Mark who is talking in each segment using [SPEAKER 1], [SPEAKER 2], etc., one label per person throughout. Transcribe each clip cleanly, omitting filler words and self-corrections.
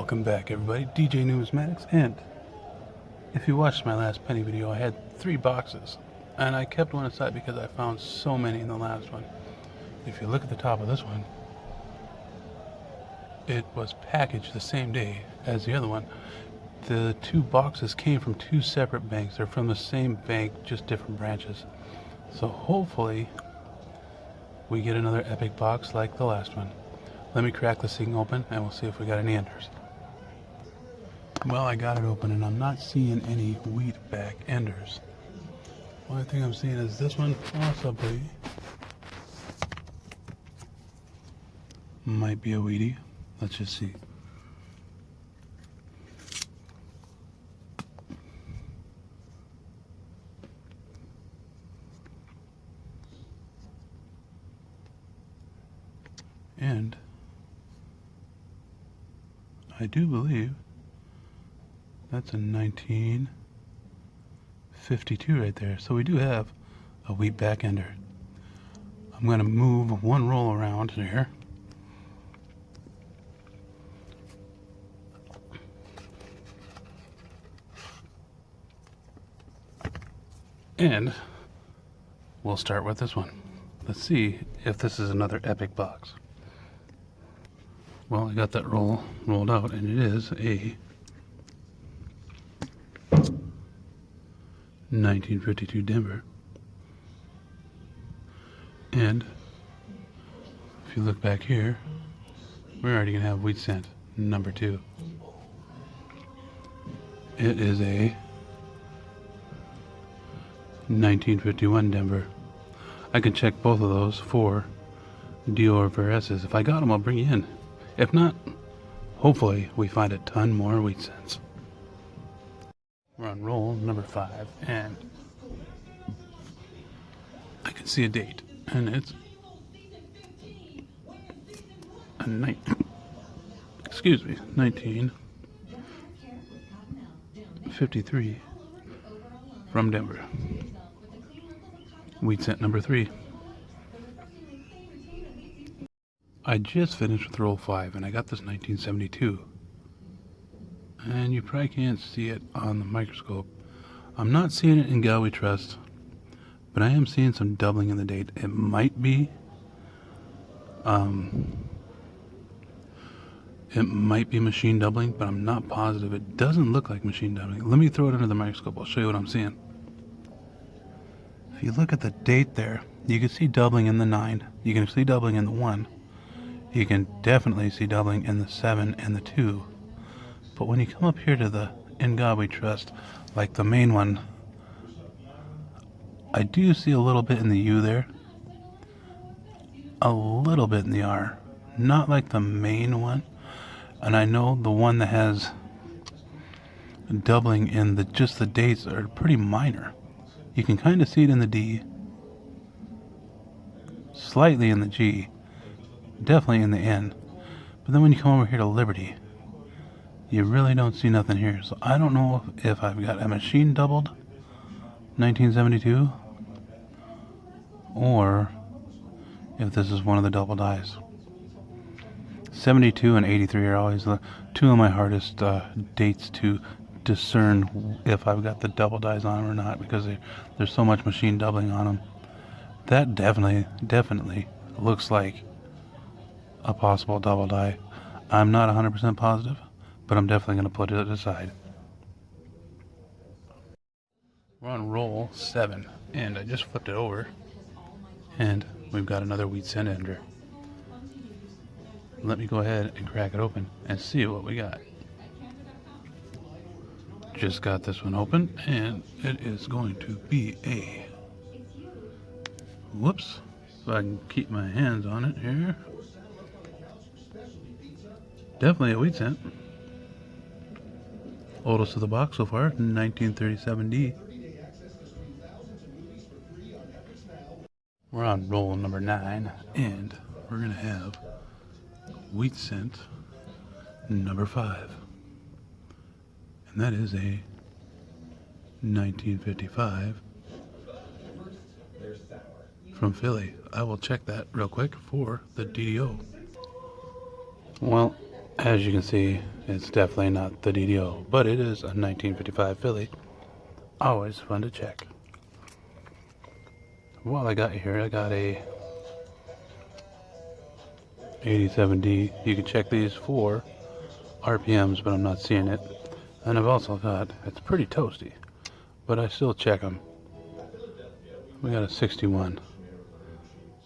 [SPEAKER 1] Welcome back, everybody. DJ Numismatics, and if you watched my last penny video, I had 3 boxes, and I kept one aside because I found so many in the last one. If you look at the top of this one, it was packaged the same day as the other one. The 2 boxes came from 2 separate banks. They're from the same bank, just different branches. So hopefully we get another epic box like the last one. Let me crack this thing open and we'll see if we got any enders. Well, I got it open and I'm not seeing any wheatback enders. Only thing I'm seeing is this one possibly might be a wheatie. Let's just see. And I do believe that's a 1952 right there. So we do have a wheatback ender. I'm going to move one roll around here. And we'll start with this one. Let's see if this is another epic box. Well, I got that rolled out, and it is a 1952 Denver. And if you look back here, we're already going to have wheat cent number 2. It is a 1951 Denver. I can check both of those for Dior Vereses. If I got them, I'll bring you in. If not, hopefully we find a ton more wheat cents. We're on roll number 5, and I can see a date, and it's a 1953 from Denver. Wheat cent number 3. I just finished with roll 5, and I got this 1972. And you probably can't see it on the microscope. I'm not seeing it in Galway Trust, but I am seeing some doubling in the date. It might be machine doubling, but I'm not positive. It doesn't look like machine doubling. Let me throw it under the microscope. I'll show you what I'm seeing. If you look at the date there, you can see doubling in the 9. You can see doubling in the 1. You can definitely see doubling in the 7 and the 2. But when you come up here to the In God We Trust, like the main one, I do see a little bit in the U there. A little bit in the R. Not like the main one. And I know the one that has doubling in just the dates are pretty minor. You can kind of see it in the D. Slightly in the G. Definitely in the N. But then when you come over here to Liberty, you really don't see nothing here. So I don't know if I've got a machine doubled 1972 or if this is one of the double dies. 72 and 83 are always the 2 of my hardest dates to discern if I've got the double dies on them or not, because there's so much machine doubling on them. That definitely looks like a possible double die. I'm not 100% positive, but I'm definitely going to put it aside. We're on roll 7, and I just flipped it over, and we've got another wheat cent ender. Let me go ahead and crack it open and see what we got. Just got this one open, and it is going to be a... Whoops. If I can keep my hands on it here. Definitely a wheat cent. Oldest of the box so far, 1937D. We're on roll number 9, and we're going to have wheat cent number 5. And that is a 1955 from Philly. I will check that real quick for the DDO. Well, As you can see, it's definitely not the DDO, but it is a 1955 Philly. Always fun to check. While I got here, I got a 87D. You can check these for RPMs, but I'm not seeing it. And I've also got, it's pretty toasty, but I still check them. We got a 61,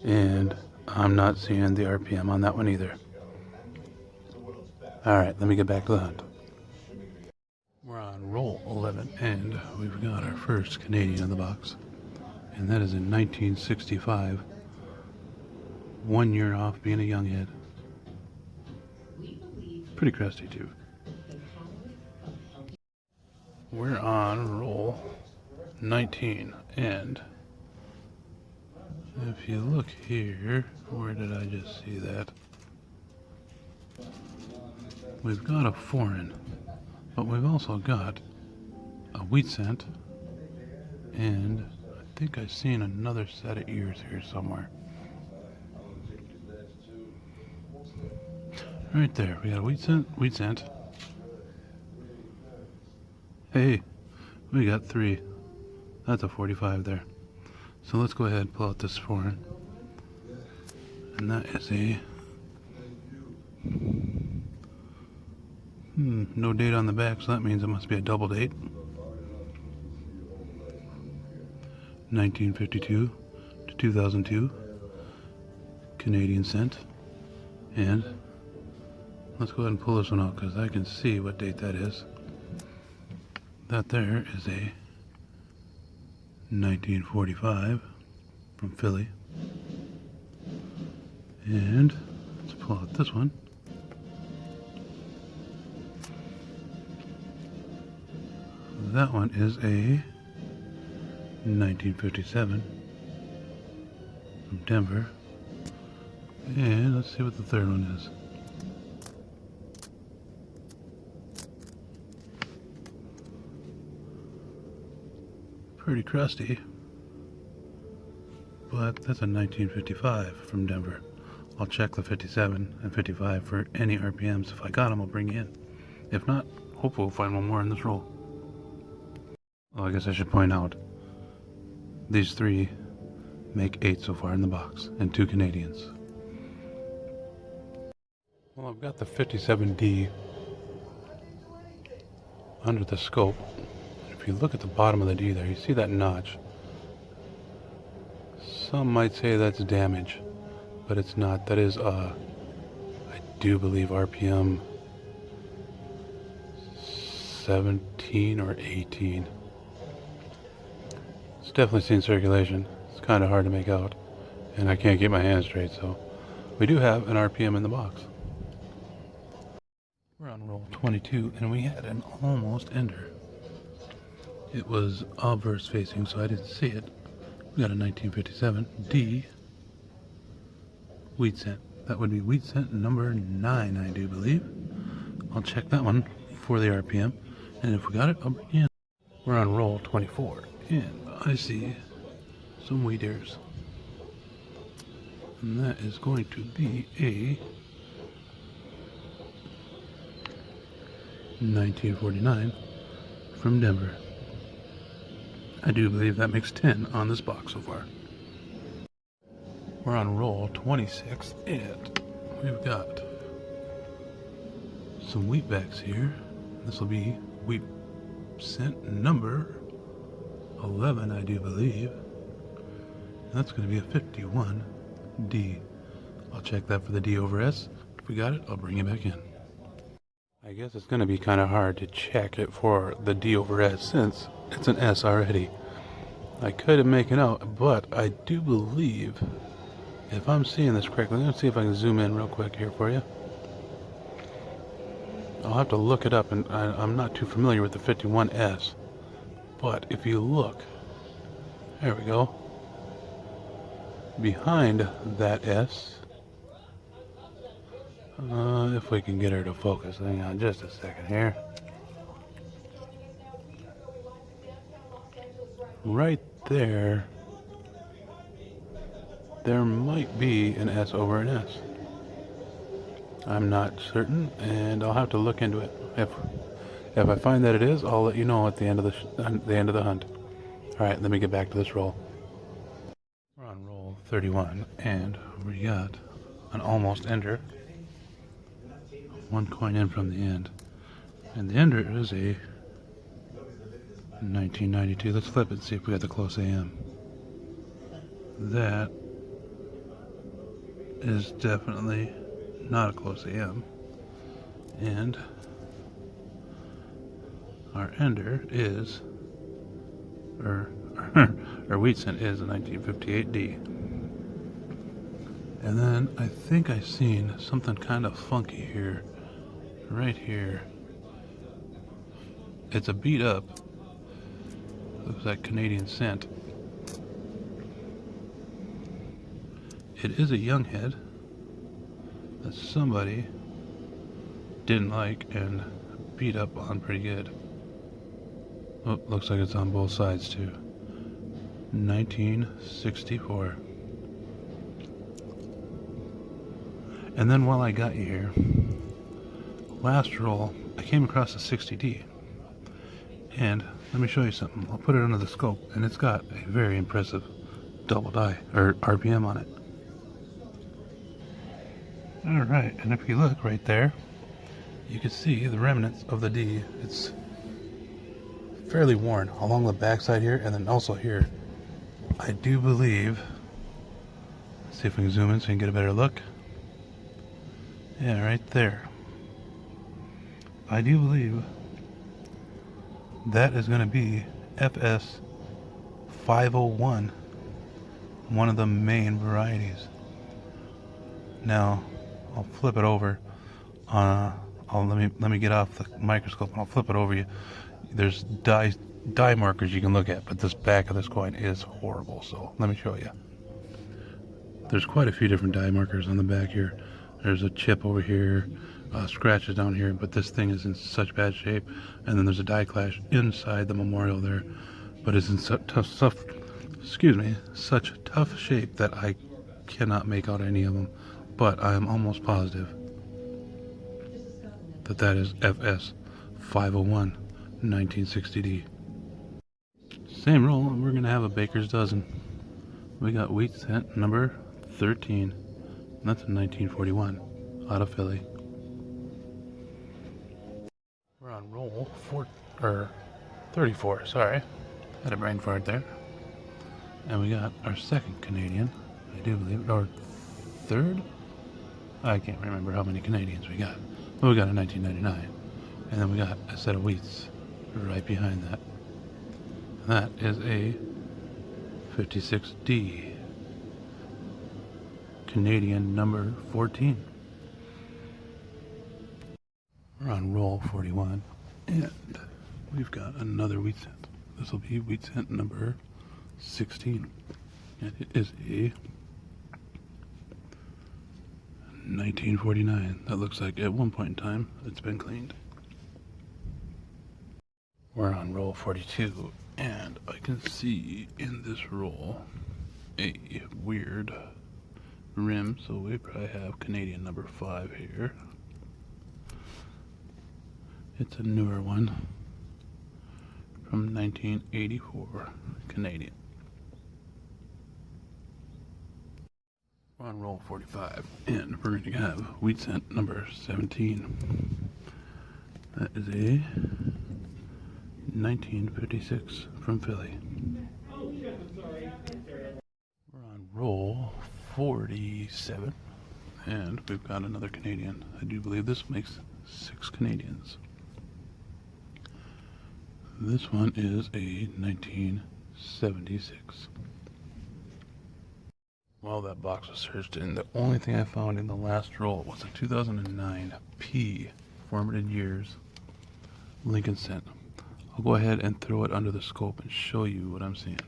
[SPEAKER 1] and I'm not seeing the RPM on that one either. Alright, let me get back to the hunt. We're on roll 11, and we've got our first Canadian in the box, and that is in 1965. 1 year off being a young head. Pretty crusty too. We're on roll 19, and if you look here, where did I just see that? We've got a foreign, but we've also got a wheat scent, and I think I've seen another set of ears here somewhere. Right there, we got a wheat scent. Hey, we got 3. That's a 45 there. So let's go ahead and pull out this foreign. And that is a... no date on the back, so that means it must be a double date. 1952 to 2002. Canadian scent. And let's go ahead and pull this one out because I can see what date that is. That there is a 1945 from Philly. And let's pull out this one. That one is a 1957 from Denver. And let's see what the third one is. Pretty crusty, but that's a 1955 from Denver. I'll check the 57 and 55 for any RPMs. If I got them, I'll bring you in. If not, hopefully we'll find one more in this roll. Well, I guess I should point out, these 3 make 8 so far in the box, and 2 Canadians. Well, I've got the 57D under the scope. If you look at the bottom of the D there, you see that notch. Some might say that's damage, but it's not. That is, I do believe RPM 17 or 18. It's definitely seen circulation. It's kind of hard to make out, and I can't get my hands straight, so we do have an RPM in the box. We're on roll 22, and we had an almost ender. It was obverse facing, so I didn't see it. We got a 1957 D wheat scent. That would be wheat scent number 9, I do believe. I'll check that one for the RPM, and if we got it, I'll bring you in. We're on roll 24, and I see some wheat ears. And that is going to be a 1949 from Denver. I do believe that makes 10 on this box so far. We're on roll 26, and we've got some wheatbacks here. This will be wheat scent number 11, I do believe. And that's going to be a 51D. I'll check that for the D over S. If we got it, I'll bring it back in. I guess it's going to be kind of hard to check it for the D over S since it's an S already. I couldn't make it out, but I do believe, if I'm seeing this correctly, let's see if I can zoom in real quick here for you. I'll have to look it up, and I'm not too familiar with the 51S. But if you look, there we go. Behind that S, if we can get her to focus, hang on just a second here. Right there might be an S over an S. I'm not certain, and I'll have to look into it. If I find that it is, I'll let you know at the end of the hunt. All right, let me get back to this roll. We're on roll 31, and we got an almost ender. One coin in from the end, and the ender is a 1992. Let's flip it and see if we got the close AM. That is definitely not a close AM, and our ender is, or our wheat cent is a 1958D. And then I think I seen something kind of funky here, right here. It's a beat up, looks like Canadian cent. It is a young head that somebody didn't like and beat up on pretty good. Oh, looks like it's on both sides too. 1964. And then while I got you here, last roll, I came across a 60D. And let me show you something. I'll put it under the scope, and it's got a very impressive double die, or RPM on it. Alright, and if you look right there, you can see the remnants of the D. It's fairly worn along the backside here, and then also here. I do believe, let's see if we can zoom in so you can get a better look. Yeah, right there. I do believe that is going to be FS 501, one of the main varieties. Now, I'll flip it over. Let me get off the microscope and I'll flip it over you. There's die markers you can look at, but this back of this coin is horrible. So let me show you. There's quite a few different die markers on the back here. There's a chip over here, scratches down here, but this thing is in such bad shape. And then there's a die clash inside the memorial there, but it's in such tough shape that I cannot make out any of them. But I am almost positive that that is FS 501 1960D. Same roll, and we're gonna have a baker's dozen. We got wheat cent number 13. And that's a 1941 out of Philly. We're on roll 34. Sorry, had a brain fart there. And we got our second Canadian, I do believe, or third. I can't remember how many Canadians we got. But we got a 1999, and then we got a set of wheats right behind that. And that is a 56D. Canadian number 14. We're on roll 41, and we've got another wheat cent. This will be wheat cent number 16, and it is a 1949. That looks like at one point in time it's been cleaned. We're on roll 42, and I can see in this roll a weird rim, so we probably have Canadian number 5 here. It's a newer one from 1984, Canadian. We're on roll 45, and we're going to have wheat cent number 17. That is a 1956 from Philly. We're on roll 47, and we've got another Canadian. I do believe this makes 6 Canadians. This one is a 1976. Well, that box was searched, and the only thing I found in the last roll was a 2009 P, formative years, Lincoln cent. I'll go ahead and throw it under the scope and show you what I'm seeing.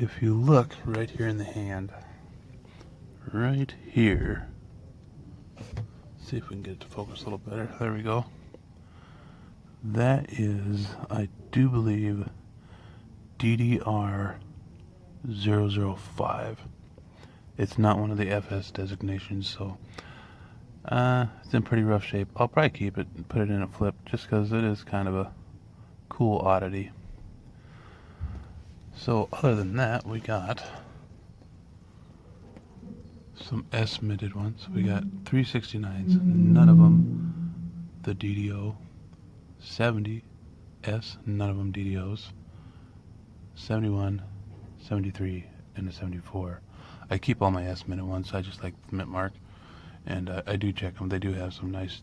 [SPEAKER 1] If you look right here in the hand, right here, see if we can get it to focus a little better. There we go. That is, I do believe, DDR 005. It's not one of the FS designations, so it's in pretty rough shape. I'll probably keep it and put it in a flip just because it is kind of a cool oddity. So other than that, we got some S-minted ones. We got 369s, none of them the DDO. 70 S, none of them DDOs. 71, 73, and a 74. I keep all my S-minted ones. I just like the mint mark, and I do check them. They do have some nice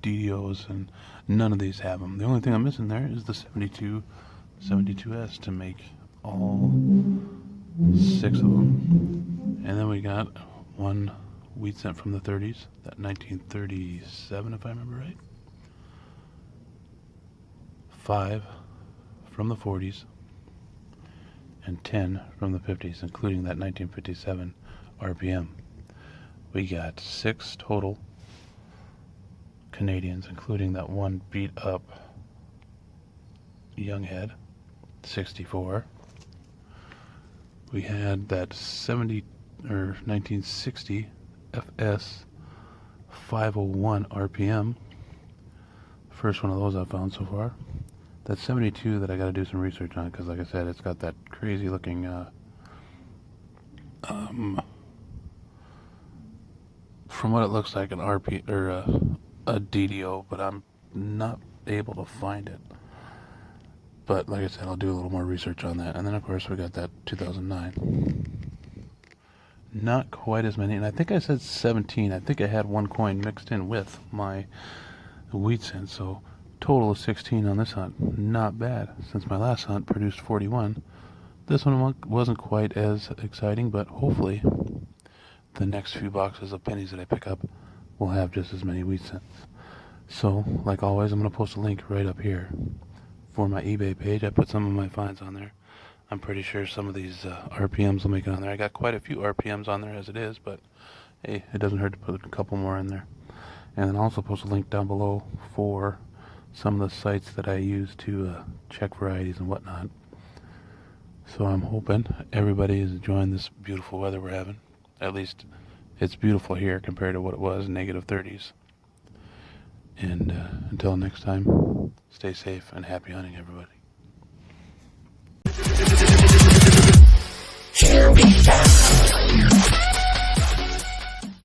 [SPEAKER 1] DDOs, and none of these have them. The only thing I'm missing there is the 72S to make all 6 of them. And then we got one wheat cent from the 30s, that 1937 if I remember right. 5 from the 40s, and 10 from the 50s, including that 1957 RPM. We got 6 total Canadians, including that one beat up Younghead 64. We had that 1960 FS 501 RPM. First one of those I've found so far. That 72 that I got to do some research on because, like I said, it's got that crazy looking from what it looks like an RP or a DDO, but I'm not able to find it. But like I said, I'll do a little more research on that. And then of course we got that 2009. Not quite as many, and I think I said 17. I think I had one coin mixed in with my wheat cent, so total of 16 on this hunt. Not bad, since my last hunt produced 41. This one wasn't quite as exciting, but hopefully the next few boxes of pennies that I pick up will have just as many wheat cents. So, like always, I'm going to post a link right up here for my eBay page. I put some of my finds on there. I'm pretty sure some of these RPMs will make it on there. I got quite a few RPMs on there as it is, but hey, it doesn't hurt to put a couple more in there. And then also post a link down below for some of the sites that I use to check varieties and whatnot. So I'm hoping everybody is enjoying this beautiful weather we're having. At least it's beautiful here compared to what it was, negative 30s. And until next time, stay safe and happy hunting, everybody.